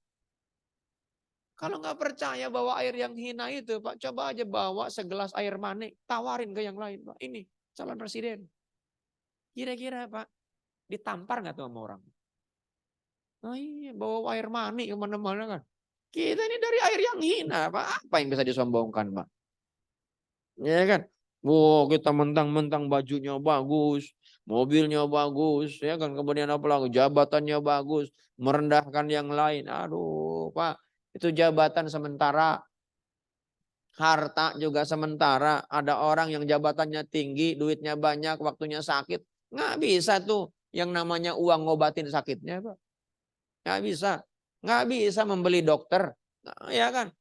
Kalau nggak percaya bahwa air yang hina itu, Pak, coba aja bawa segelas air manik, tawarin ke yang lain, Pak. Ini calon presiden. Kira-kira, Pak, ditampar nggak tuh sama orang? Nah iya, bawa air manik kemana-mana kan. Kita ini dari air yang hina, Pak. Apa yang bisa disombongkan, Pak? Ya kan? Wow, kita mentang-mentang bajunya bagus, mobilnya bagus, ya kan. Kemudian apa lagi? Jabatannya bagus, merendahkan yang lain. Aduh, Pak, itu jabatan sementara, harta juga sementara. Ada orang yang jabatannya tinggi, duitnya banyak, waktunya sakit, nggak bisa tuh yang namanya uang ngobatin sakitnya, Pak. Nggak bisa, nggak bisa membeli dokter, ya kan.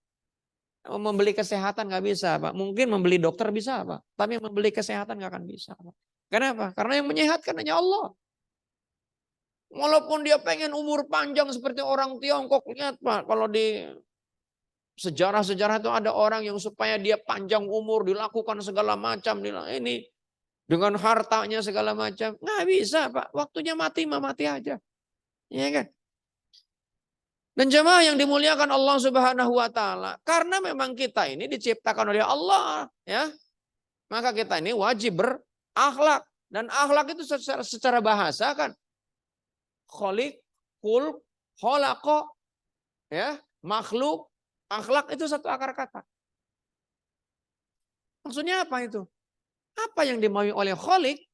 Membeli kesehatan nggak bisa, Pak. Mungkin membeli dokter bisa, Pak. Tapi membeli kesehatan nggak akan bisa, Pak. Kenapa? Karena yang menyehatkan hanya Allah. Walaupun dia pengen umur panjang seperti orang Tiongkok. Lihat, Pak. Kalau di sejarah-sejarah itu ada orang yang supaya dia panjang umur dilakukan segala macam. Ini dengan hartanya segala macam. Nggak bisa, Pak. Waktunya mati, mati aja. Iya kan? Dan jemaah yang dimuliakan Allah Subhanahu wa taala, karena memang kita ini diciptakan oleh Allah, ya. Maka kita ini wajib berakhlak. Dan akhlak itu secara bahasa kan kholik, kul, kholako, ya, makhluk, akhlak itu satu akar kata. Maksudnya apa itu? Apa yang dimaui oleh kholik,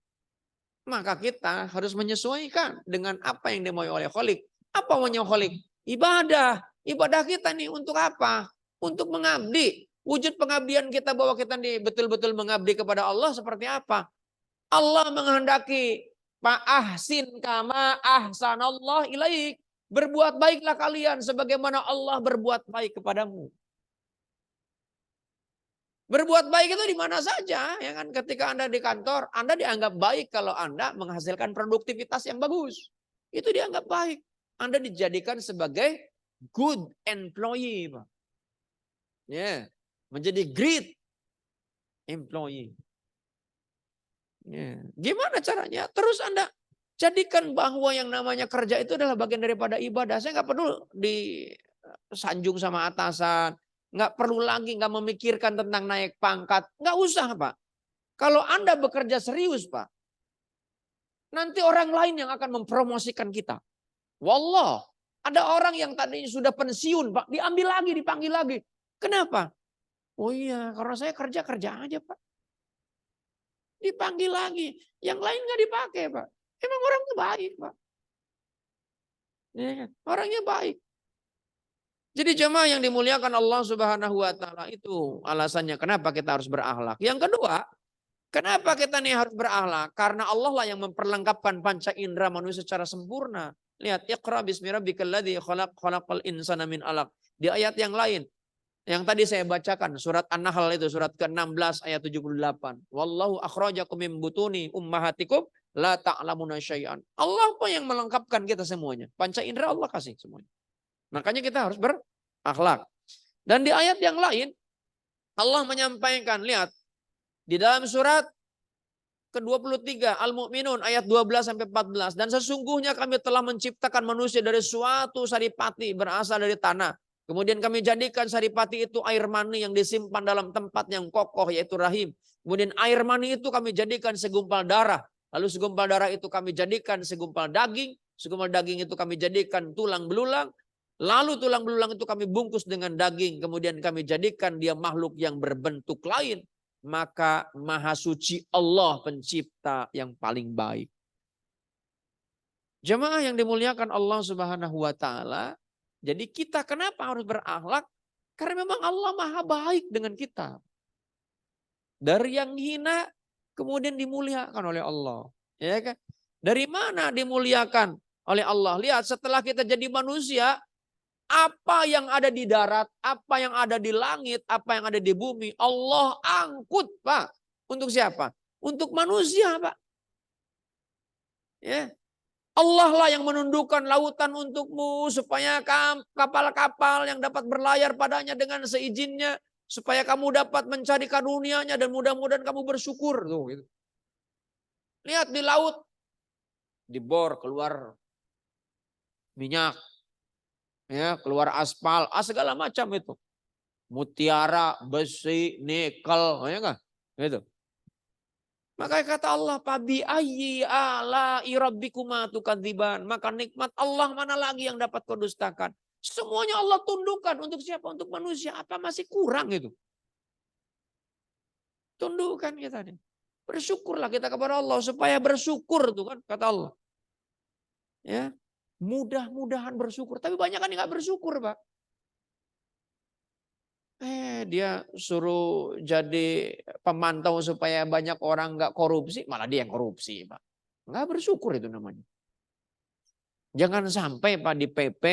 maka kita harus menyesuaikan dengan apa yang dimaui oleh kholik. Apa maunya kholik? Ibadah. Ibadah kita nih untuk apa? Untuk mengabdi. Wujud pengabdian kita bahwa kita nih betul-betul mengabdi kepada Allah seperti apa? Allah menghendaki Pak ahsin kama ahsanallah ilaik. Berbuat baiklah kalian sebagaimana Allah berbuat baik kepadamu. Berbuat baik itu di mana saja, ya kan? Ketika Anda di kantor, Anda dianggap baik kalau Anda menghasilkan produktivitas yang bagus. Itu dianggap baik. Anda dijadikan sebagai good employee, Pak. Ya, menjadi great employee. Ya. Gimana caranya? Terus Anda jadikan bahwa yang namanya kerja itu adalah bagian daripada ibadah. Saya nggak perlu disanjung sama atasan. Nggak perlu lagi nggak memikirkan tentang naik pangkat. Nggak usah, Pak. Kalau Anda bekerja serius, Pak, nanti orang lain yang akan mempromosikan kita. Wallah, ada orang yang tadinya sudah pensiun, Pak, diambil lagi, dipanggil lagi. Kenapa? Oh iya, karena saya kerja aja, Pak. Dipanggil lagi. Yang lain nggak dipakai, Pak. Emang orangnya baik, Pak. Ya, kan? Orangnya baik. Jadi jemaah yang dimuliakan Allah Subhanahu wa taala itu alasannya kenapa kita harus berakhlak. Yang kedua, kenapa kita nih harus berakhlak? Karena Allah lah yang memperlengkapkan panca indera manusia secara sempurna. Lihat, Iqra bismi rabbikal ladzi khalaq, khalaqal insana min 'alaq. Di ayat yang lain yang tadi saya bacakan surat An-Nahl itu surat ke-16 ayat 78. Wallahu akhrajakum min butuni ummahatikum la ta'lamuna syai'an. Allah pun yang melengkapkan kita semuanya. Panca indera Allah kasih semuanya. Makanya kita harus berakhlak. Dan di ayat yang lain Allah menyampaikan, lihat di dalam surat ke-23 Al-Mu'minun ayat 12 sampai 14, dan sesungguhnya kami telah menciptakan manusia dari suatu saripati berasal dari tanah. Kemudian kami jadikan saripati itu air mani yang disimpan dalam tempat yang kokoh yaitu rahim. Kemudian air mani itu kami jadikan segumpal darah. Lalu segumpal darah itu kami jadikan segumpal daging. Segumpal daging itu kami jadikan tulang belulang. Lalu tulang belulang itu kami bungkus dengan daging. Kemudian kami jadikan dia makhluk yang berbentuk lain. Maka maha suci Allah pencipta yang paling baik. Jemaah yang dimuliakan Allah Subhanahu wa taala. Jadi kita kenapa harus berakhlak? Karena memang Allah maha baik dengan kita. Dari yang hina kemudian dimuliakan oleh Allah. Ya kan? Dari mana dimuliakan oleh Allah? Lihat setelah kita jadi manusia, apa yang ada di darat, apa yang ada di langit, apa yang ada di bumi, Allah angkut, Pak. Untuk siapa? Untuk manusia, Pak. Ya. Allah lah yang menundukkan lautan untukmu supaya kapal-kapal yang dapat berlayar padanya dengan seizinnya, supaya kamu dapat mencari karunia-Nya dan mudah-mudahan kamu bersyukur. Tuh, gitu. Lihat di laut, dibor keluar minyak, ya keluar aspal, segala macam itu, mutiara, besi, nikel, ya kan? Gitu. Maka kata Allah, "Fabi ayyi ala'i rabbikuma tukadziban." Maka nikmat Allah mana lagi yang dapat kau dustakan? Semuanya Allah tundukkan untuk siapa? Untuk manusia. Apa masih kurang itu? Tundukkan kita nih. Bersyukurlah kita kepada Allah supaya bersyukur tuh kan kata Allah. Ya, mudah-mudahan bersyukur. Tapi banyak kan nggak bersyukur, Pak. Dia suruh jadi pemantau supaya banyak orang nggak korupsi, malah dia yang korupsi, Pak. Nggak bersyukur itu namanya. Jangan sampai Pak di PP,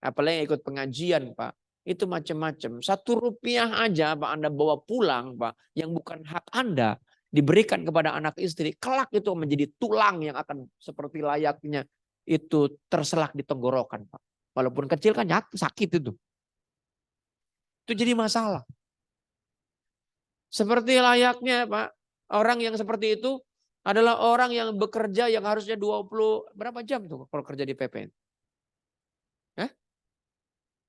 apalagi ikut pengajian Pak, itu macam-macam. 1 rupiah aja Pak Anda bawa pulang Pak, yang bukan hak Anda, diberikan kepada anak istri, kelak itu menjadi tulang yang akan seperti layaknya itu terselak di tenggorokan Pak. Walaupun kecil kan sakit itu. Itu jadi masalah. Seperti layaknya Pak, orang yang seperti itu adalah orang yang bekerja yang harusnya 20 berapa jam tuh kalau kerja di PP?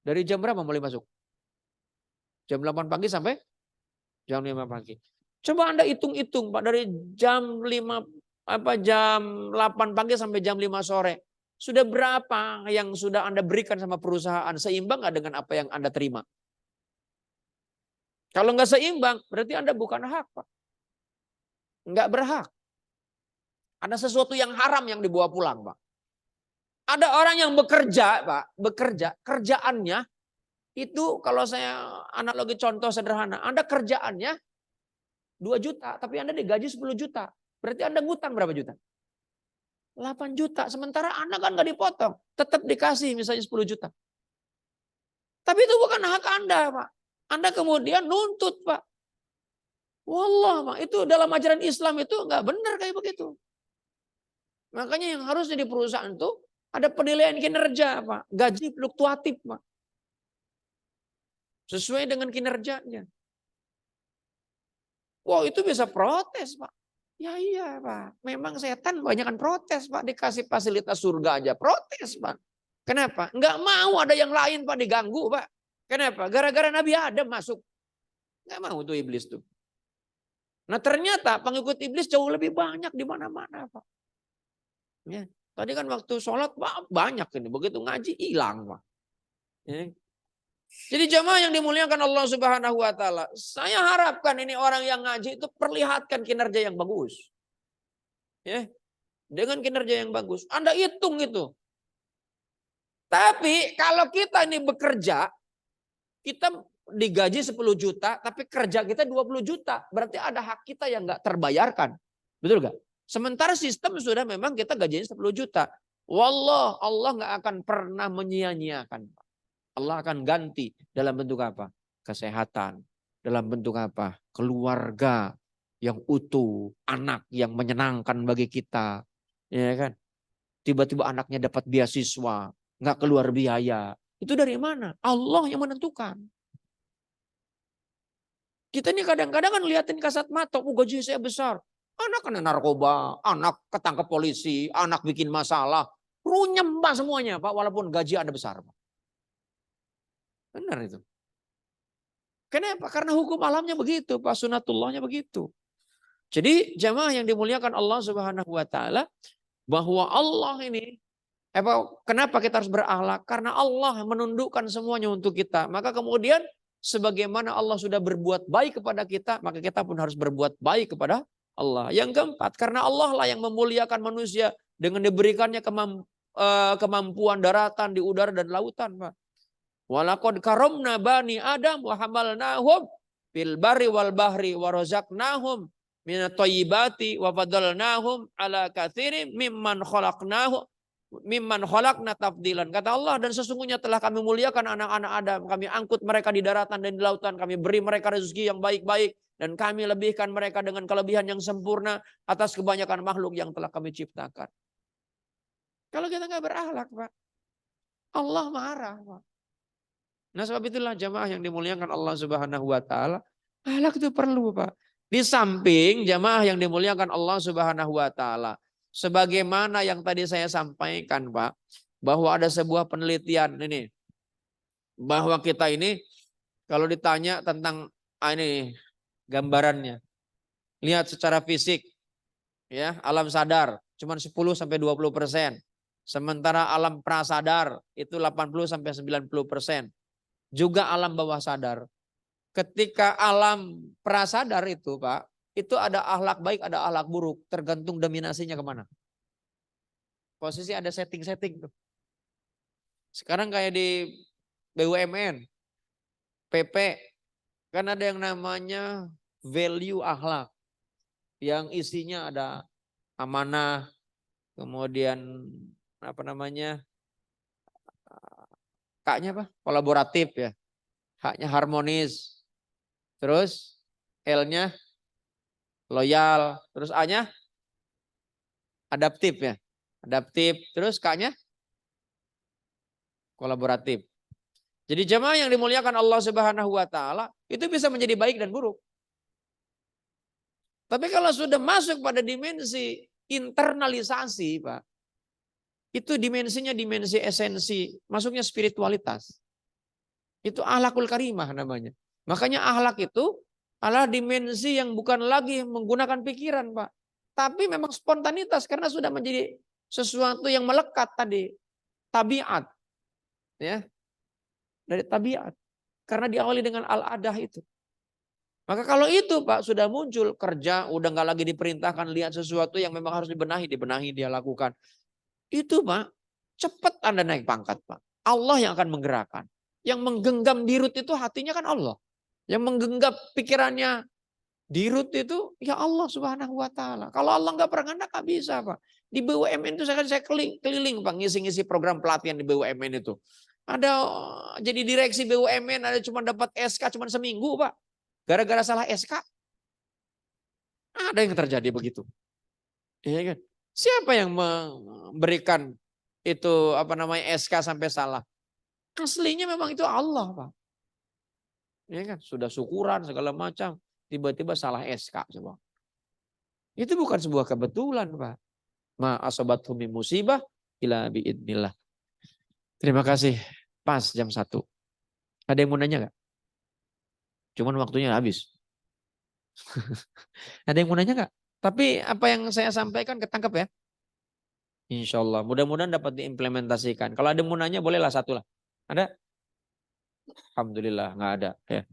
Dari jam berapa mulai masuk? Jam 8 pagi sampai jam 5 pagi. Coba Anda hitung-hitung Pak, dari jam 8 pagi sampai jam 5 sore. Sudah berapa yang sudah Anda berikan sama perusahaan? Seimbang nggak dengan apa yang Anda terima? Kalau nggak seimbang, berarti Anda bukan hak, Pak. Nggak berhak. Ada sesuatu yang haram yang dibawa pulang, Pak. Ada orang yang bekerja, Pak. Bekerja, kerjaannya itu kalau saya analogi contoh sederhana. Anda kerjaannya 2 juta, tapi Anda digaji 10 juta. Berarti Anda ngutang berapa juta? 8 juta. Sementara Anda kan nggak dipotong. Tetap dikasih misalnya 10 juta. Tapi itu bukan hak Anda, Pak. Anda kemudian nuntut, Pak. Wallah, Pak. Itu dalam ajaran Islam itu nggak benar kayak begitu. Makanya yang harusnya di perusahaan itu ada penilaian kinerja, Pak. Gaji fluktuatif, Pak. Sesuai dengan kinerjanya. Wow, itu bisa protes, Pak. Ya iya, Pak. Memang setan banyakan protes, Pak. Dikasih fasilitas surga aja protes, Pak. Kenapa? Enggak mau ada yang lain, Pak, diganggu, Pak. Kenapa? Gara-gara Nabi Adam masuk. Enggak mau tuh iblis tuh. Nah, ternyata pengikut iblis jauh lebih banyak di mana-mana, Pak. Ya. Tadi kan waktu sholat banyak ini. Begitu ngaji hilang, Pak. Ya. Jadi jamaah yang dimuliakan Allah Subhanahu wa taala, saya harapkan ini orang yang ngaji itu perlihatkan kinerja yang bagus. Ya. Dengan kinerja yang bagus. Anda hitung itu. Tapi kalau kita ini bekerja, kita digaji 10 juta, tapi kerja kita 20 juta. Berarti ada hak kita yang nggak terbayarkan. Betul nggak? Sementara sistem sudah memang kita gajinya 10 juta. Wallah, Allah nggak akan pernah menyia-nyiakan. Allah akan ganti dalam bentuk apa? Kesehatan. Dalam bentuk apa? Keluarga yang utuh. Anak yang menyenangkan bagi kita. Ya kan? Tiba-tiba anaknya dapat beasiswa. Nggak keluar biaya. Itu dari mana? Allah yang menentukan. Kita ini kadang-kadang kan liatin kasat mata. Gaji saya besar. Anak kena narkoba. Anak ketangkep polisi. Anak bikin masalah. Runyem Pak semuanya Pak. Walaupun gaji Anda besar Pak. Benar itu. Kenapa? Karena hukum alamnya begitu Pak. Sunatullahnya begitu. Jadi jamaah yang dimuliakan Allah Subhanahu wa taala, bahwa Allah ini kenapa kita harus berakhlak? Karena Allah menundukkan semuanya untuk kita. Maka kemudian sebagaimana Allah sudah berbuat baik kepada kita, maka kita pun harus berbuat baik kepada Allah. Yang keempat, karena Allah lah yang memuliakan manusia dengan diberikannya kemampuan daratan, di udara dan lautan, Pak. Walaqad karamna bani Adam wa hamalnahum fil barri wal bahri wa razaqnahum minat thayyibati wa fadalnahum ala katsirin mimman khalaqna tafdilan. Kata Allah, dan sesungguhnya telah kami muliakan anak-anak Adam. Kami angkut mereka di daratan dan di lautan. Kami beri mereka rezeki yang baik-baik. Dan kami lebihkan mereka dengan kelebihan yang sempurna atas kebanyakan makhluk yang telah kami ciptakan. Kalau kita nggak berakhlak, Pak, Allah marah, Pak. Nah, sebab itulah jamaah yang dimuliakan Allah Subhanahu wa taala, akhlak itu perlu, Pak. Di samping jamaah yang dimuliakan Allah Subhanahu wa taala, sebagaimana yang tadi saya sampaikan, Pak, bahwa ada sebuah penelitian ini, bahwa kita ini kalau ditanya tentang ini gambarannya, lihat secara fisik, ya, alam sadar cuma 10-20%, sementara alam prasadar itu 80-90%. Juga alam bawah sadar. Ketika alam prasadar itu, Pak, itu ada akhlak baik, ada akhlak buruk. Tergantung dominasinya kemana. Posisi ada setting-setting tuh. Sekarang kayak di BUMN, PP, kan ada yang namanya value akhlak. Yang isinya ada amanah, kemudian apa namanya, K-nya apa? Kolaboratif ya. H-nya harmonis. Terus L-nya loyal. Terus A-nya adaptif ya. Adaptif. Terus K-nya kolaboratif. Jadi jemaah yang dimuliakan Allah Subhanahu wa taala itu bisa menjadi baik dan buruk. Tapi kalau sudah masuk pada dimensi internalisasi, Pak, itu dimensinya dimensi esensi, masuknya spiritualitas. Itu akhlakul karimah namanya. Makanya akhlak itu adalah dimensi yang bukan lagi menggunakan pikiran, Pak. Tapi memang spontanitas karena sudah menjadi sesuatu yang melekat tadi. Tabiat. Ya, dari tabiat. Karena diawali dengan al-adah itu. Maka kalau itu Pak sudah muncul kerja, udah nggak lagi diperintahkan lihat sesuatu yang memang harus dibenahi dia lakukan. Itu Pak, cepat Anda naik pangkat Pak. Allah yang akan menggerakkan. Yang menggenggam dirut itu hatinya kan Allah. Yang menggenggam pikirannya dirut itu ya Allah Subhanahu wa taala. Kalau Allah nggak berkehendak nggak bisa Pak. Di BUMN itu saya keliling Pak ngisi-ngisi program pelatihan di BUMN itu. Ada jadi direksi BUMN ada cuma dapat SK cuma seminggu Pak. Gara-gara salah SK. Ada yang terjadi begitu. Iya kan? Siapa yang memberikan itu apa namanya SK sampai salah? Aslinya memang itu Allah, Pak. Iya kan? Sudah syukuran segala macam, tiba-tiba salah SK coba. Itu bukan sebuah kebetulan, Pak. Ma asobathum min musibah ila biidnillah. Terima kasih. Pas jam 1. Ada yang mau nanya enggak? Cuman waktunya habis. Ada yang mau nanya enggak? Tapi apa yang saya sampaikan ketangkep ya? Insya Allah. Mudah-mudahan dapat diimplementasikan. Kalau ada yang mau nanya bolehlah satu lah. Ada? Alhamdulillah nggak ada. Ya.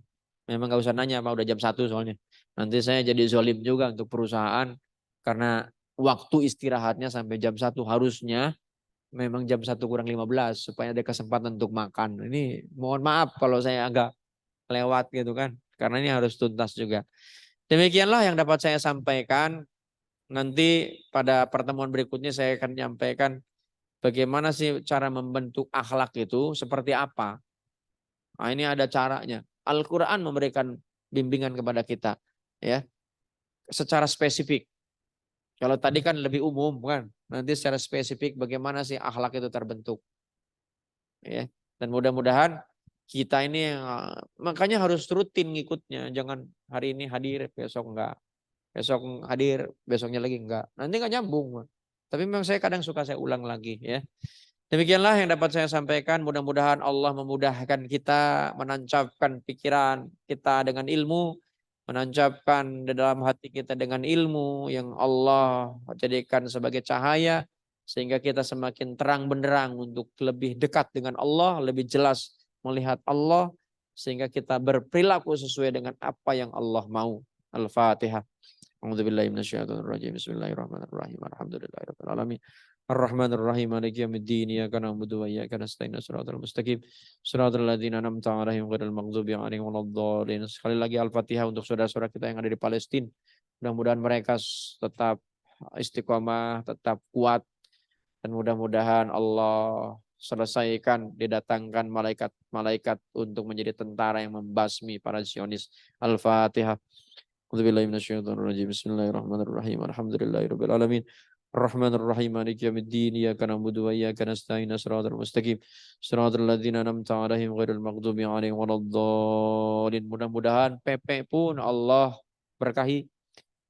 Memang nggak usah nanya, Pak. Udah jam 1 soalnya. Nanti saya jadi zolim juga untuk perusahaan. Karena waktu istirahatnya sampai jam 1 harusnya memang jam 1 kurang 15 supaya ada kesempatan untuk makan. Ini mohon maaf kalau saya agak lewat gitu kan. Karena ini harus tuntas juga. Demikianlah yang dapat saya sampaikan. Nanti pada pertemuan berikutnya saya akan menyampaikan bagaimana sih cara membentuk akhlak itu seperti apa. Nah, ini ada caranya. Al-Quran memberikan bimbingan kepada kita. Ya, secara spesifik. Kalau tadi kan lebih umum kan. Nanti secara spesifik bagaimana sih akhlak itu terbentuk. Ya, dan mudah-mudahan kita ini makanya harus rutin ngikutnya. Jangan hari ini hadir, besok enggak. Besok hadir, besoknya lagi enggak. Nanti enggak nyambung. Tapi memang saya kadang suka saya ulang lagi ya. Demikianlah yang dapat saya sampaikan. Mudah-mudahan Allah memudahkan kita menancapkan pikiran kita dengan ilmu, menancapkan di dalam hati kita dengan ilmu yang Allah jadikan sebagai cahaya sehingga kita semakin terang benderang untuk lebih dekat dengan Allah, lebih jelas melihat Allah sehingga kita berperilaku sesuai dengan apa yang Allah mau. Al-Fatihah. A'udzubillahi minasyaitonirrajim. Bismillahirrahmanirrahim. Alhamdulillahirabbil alamin. Ar-Rahmanir Rahim. Maliki yaumiddin. Iyyaka na'budu wa iyyaka nasta'in. Shiratal mustaqim. Shiratal ladzina an'amta 'alaihim ghairil maghdubi 'alaihim waladdallin. Sekali lagi Al-Fatihah untuk saudara-saudara kita yang ada di Palestina. Mudah-mudahan mereka tetap istiqomah, tetap kuat dan mudah-mudahan Allah selesaikan didatangkan malaikat-malaikat untuk menjadi tentara yang membasmi para Zionis. Al-Fatihah. Bismillahirrahmanirrahim. Alhamdulillahirabbil alamin. Ar-Rahmanir Rahim. Maliki yaumiddin. Iyyaka na'budu wa iyyaka nasta'in. Shiratal mustaqim. Shiratal ladzina an'amta 'alaihim ghairil maghdubi 'alaihim waladdallin. Mudah-mudahan PP pun Allah berkahi.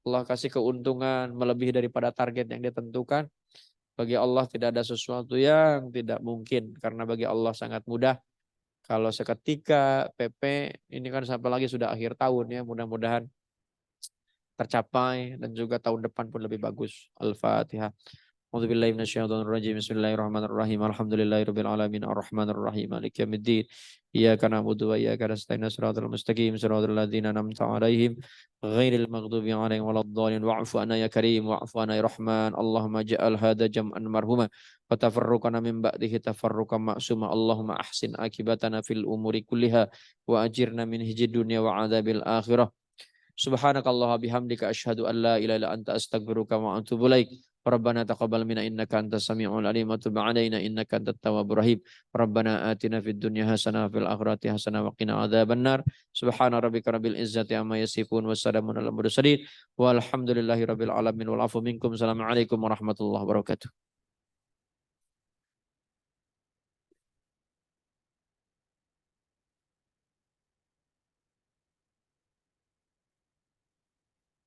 Allah kasih keuntungan melebihi daripada target yang ditentukan. Bagi Allah tidak ada sesuatu yang tidak mungkin karena bagi Allah sangat mudah. Kalau seketika PP ini kan sampai lagi sudah akhir tahun ya, mudah-mudahan tercapai dan juga tahun depan pun lebih bagus. Al-Fatihah. A'udzubillahi minasyaitonirrajim. Bismillahirrahmanirrahim. Alhamdulillahirabbil alamin arrahmanir rahim maliki yaumiddin. Iyyaka na'budu wa iyyaka nasta'in shiratal mustaqim shiratal ladzina an'amta 'alaihim ghairil maghdubi 'alaihim waladdallin. Wa'fu 'anna ya karim wa'fu 'anna ya rahman. Allahumma ja'al hadza jam'an marhuma wa tafarruqana min ba'dihi tafarruqan ma'suma. Allahumma ahsin akibatana fil umuri kulliha wa ajirna min hijid dunya wa 'adzabil akhirah. Subhanakallah bihamdika asyhadu an la ilaha illa anta astaghfiruka wa atubu ilaik. Rabbana taqabbal minna innaka antas samiul alim wa tub 'alaina innaka antat tawwabur rahim. Rabbana atina fid dunya hasanah wa fil akhirati hasanah wa qina adzabannar. Subhana rabbika rabbil izzati amma yasifun wa salamun alal mursalin walhamdulillahi rabbil alamin wal afu minkum. Assalamualaikum warahmatullahi wabarakatuh.